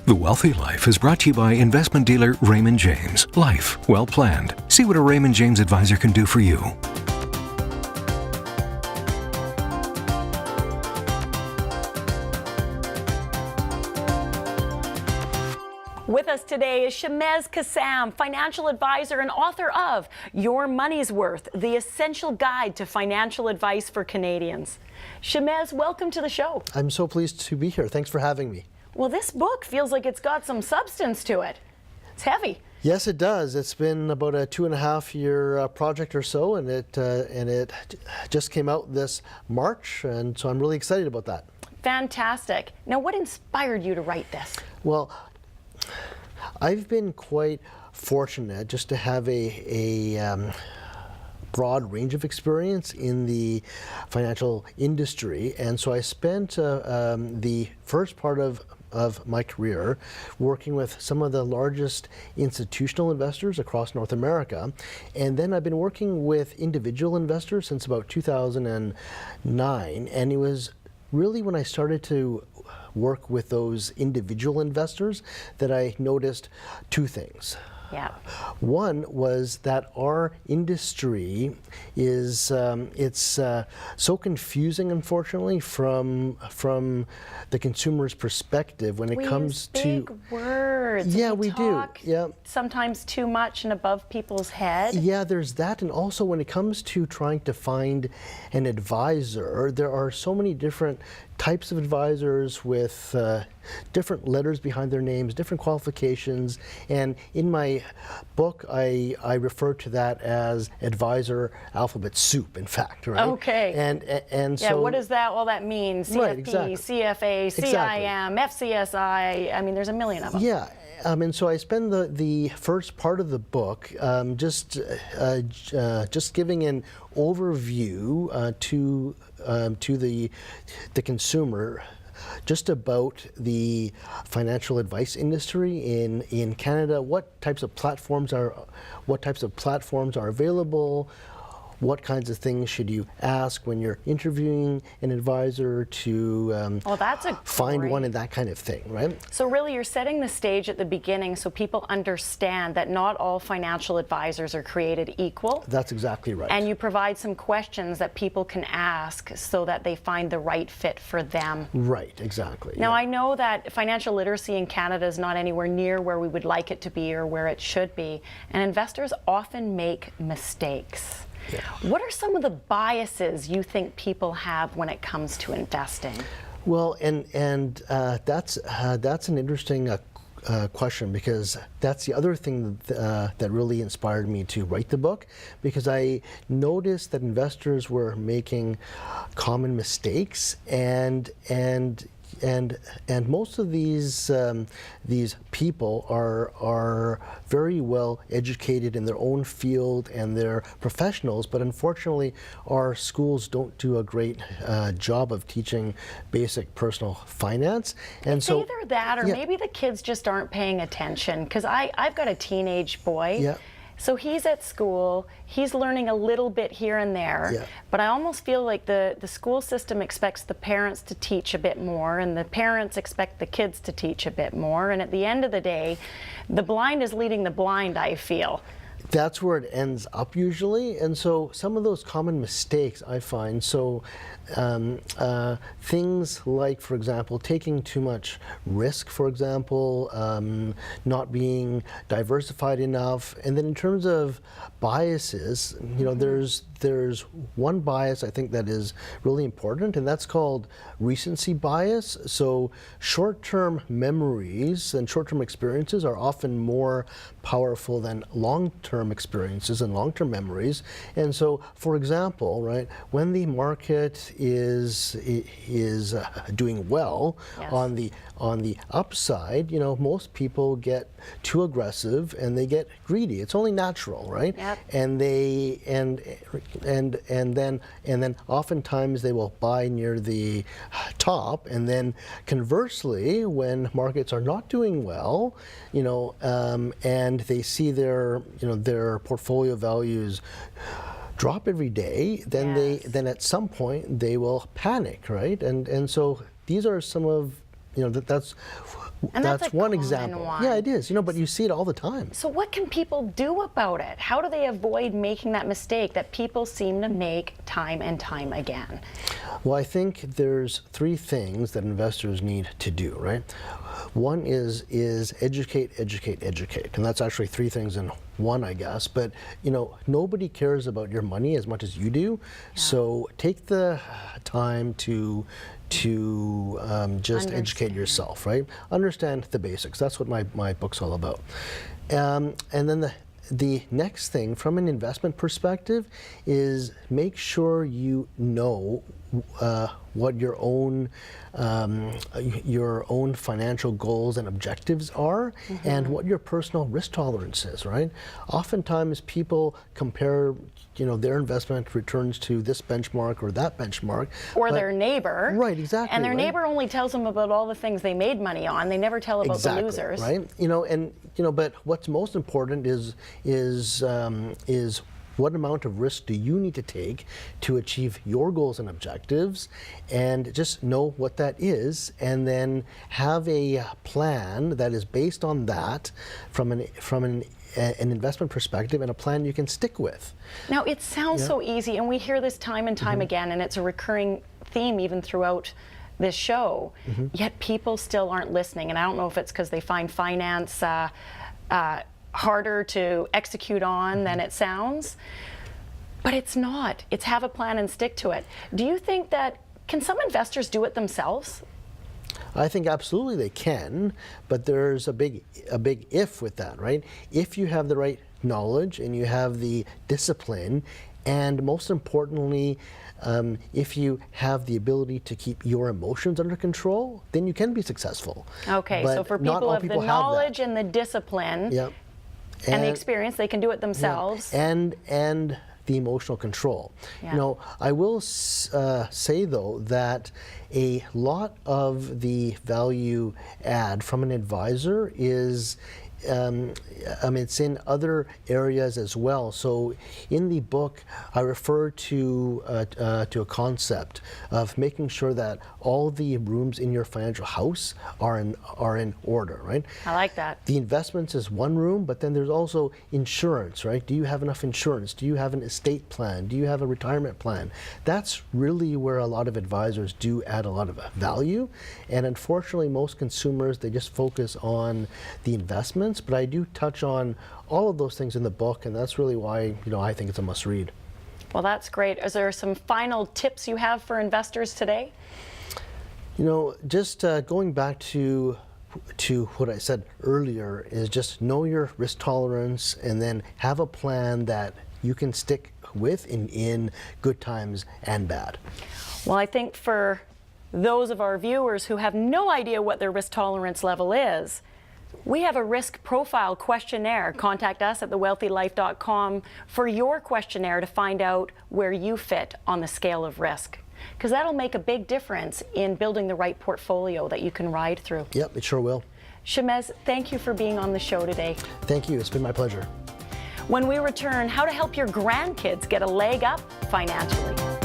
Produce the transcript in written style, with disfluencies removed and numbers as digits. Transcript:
The Wealthy Life is brought to you by investment dealer Raymond James. Life well planned. See what a Raymond James advisor can do for you. With us today is Shamez Kassam, financial advisor and author of Your Money's Worth, the essential guide to financial advice for Canadians. Shamez, welcome to the show. I'm so pleased to be here. Thanks for having me. Well, this book feels like it's got some substance to it. It's heavy. Yes, it does. It's been about a 2.5-year project or so, and it just came out this March, and so I'm really excited about that. Fantastic. Now, what inspired you to write this? Well, I've been quite fortunate just to have a broad range of experience in the financial industry, and so I spent the first part of my career working with some of the largest institutional investors across North America, and then I've been working with individual investors since about 2009, and it was really when I started to work with those individual investors that I noticed two things. Yeah. One was that our industry is so confusing, unfortunately, from the consumer's perspective when it comes to big words. Yeah, we do. Yeah. Sometimes too much and above people's head. Yeah, there's that, and also when it comes to trying to find an advisor, there are so many different types of advisors with different letters behind their names, different qualifications, and in my book I refer to that as advisor alphabet soup, in fact, right? Okay. And yeah, so what does that all that mean? CFP, right, exactly. CFA, CIM, FCSI, I mean there's a million of them. Yeah. And so I spend the first part of the book just giving an overview to the consumer just about the financial advice industry in Canada. What types of platforms are available? What kinds of things should you ask when you're interviewing an advisor to find one, and that kind of thing, right? So really you're setting the stage at the beginning so people understand that not all financial advisors are created equal. That's exactly right. And you provide some questions that people can ask so that they find the right fit for them. Right, exactly. Now, yeah. I know that financial literacy in Canada is not anywhere near where we would like it to be or where it should be, and investors often make mistakes. Yeah. What are some of the biases you think people have when it comes to investing? Well, and that's an interesting question, because that's the other thing that really inspired me to write the book, because I noticed that investors were making common mistakes, and most of these people are very well educated in their own field and they're professionals, but unfortunately our schools don't do a great job of teaching basic personal finance. And it's so either that or maybe the kids just aren't paying attention, because I've got a teenage boy. Yeah. So he's at school, he's learning a little bit here and there, but I almost feel like the school system expects the parents to teach a bit more, and the parents expect the kids to teach a bit more, and at the end of the day, the blind is leading the blind, I feel. That's where it ends up usually, and so some of those common mistakes I find, so things like, for example, taking too much risk, for example, not being diversified enough, and then in terms of biases, you know, there's one bias I think that is really important, and that's called recency bias. So short-term memories and short-term experiences are often more powerful than long-term experiences and long-term memories. And so, for example, right, when the market is doing well, on the upside, you know, most people get too aggressive and they get greedy. It's only natural, right? Yep. And they and then oftentimes they will buy near the top, and then conversely, when markets are not doing well, you know, and they see their portfolio values drop every day, then then at some point they will panic, right? And so these are some of That's And that's a one common example. one. Yeah, it is. But you see it all the time. So what can people do about it? How do they avoid making that mistake that people seem to make time and time again? Well, I think there's 3 things that investors need to do, right? One is educate, educate, educate. And that's actually 3 things in one, I guess. But, nobody cares about your money as much as you do. Yeah. So take the time to just educate yourself, right? Understand the basics. That's what my book's all about. And then the next thing, from an investment perspective, is make sure you know what your own financial goals and objectives are, and what your personal risk tolerance is, right? Oftentimes people compare their investment returns to this benchmark or that benchmark. Or their neighbor. Right, exactly. And their neighbor only tells them about all the things they made money on. They never tell about the losers. Right? But what's most important is what amount of risk do you need to take to achieve your goals and objectives, and just know what that is, and then have a plan that is based on that from an investment perspective, and a plan you can stick with. Now, it sounds so easy, and we hear this time and time again, and it's a recurring theme even throughout this show, yet people still aren't listening. And I don't know if it's because they find finance harder to execute on than it sounds, but it's not. It's have a plan and stick to it. Do you think that, can some investors do it themselves? I think absolutely they can, but there's a big if with that, right? If you have the right knowledge and you have the discipline, and most importantly, if you have the ability to keep your emotions under control, then you can be successful. Okay, but so for people of the knowledge and the discipline, yep, and the experience, they can do it themselves. Yeah. And the emotional control. Yeah. I will say though that a lot of the value add from an advisor is it's in other areas as well. So in the book, I refer to a concept of making sure that all the rooms in your financial house are in order, right? I like that. The investments is one room, but then there's also insurance, right? Do you have enough insurance? Do you have an estate plan? Do you have a retirement plan? That's really where a lot of advisors do add a lot of value. And unfortunately, most consumers, they just focus on the investments, but I do touch on all of those things in the book, and that's really why I think it's a must read. Well, that's great. Is there some final tips you have for investors today? Just going back to what I said earlier, is just know your risk tolerance, and then have a plan that you can stick with in good times and bad. Well, I think for those of our viewers who have no idea what their risk tolerance level is, we have a risk profile questionnaire. Contact us at thewealthylife.com for your questionnaire to find out where you fit on the scale of risk, because that'll make a big difference in building the right portfolio that you can ride through. Yep, it sure will. Shamez, thank you for being on the show today. Thank you. It's been my pleasure. When we return, how to help your grandkids get a leg up financially.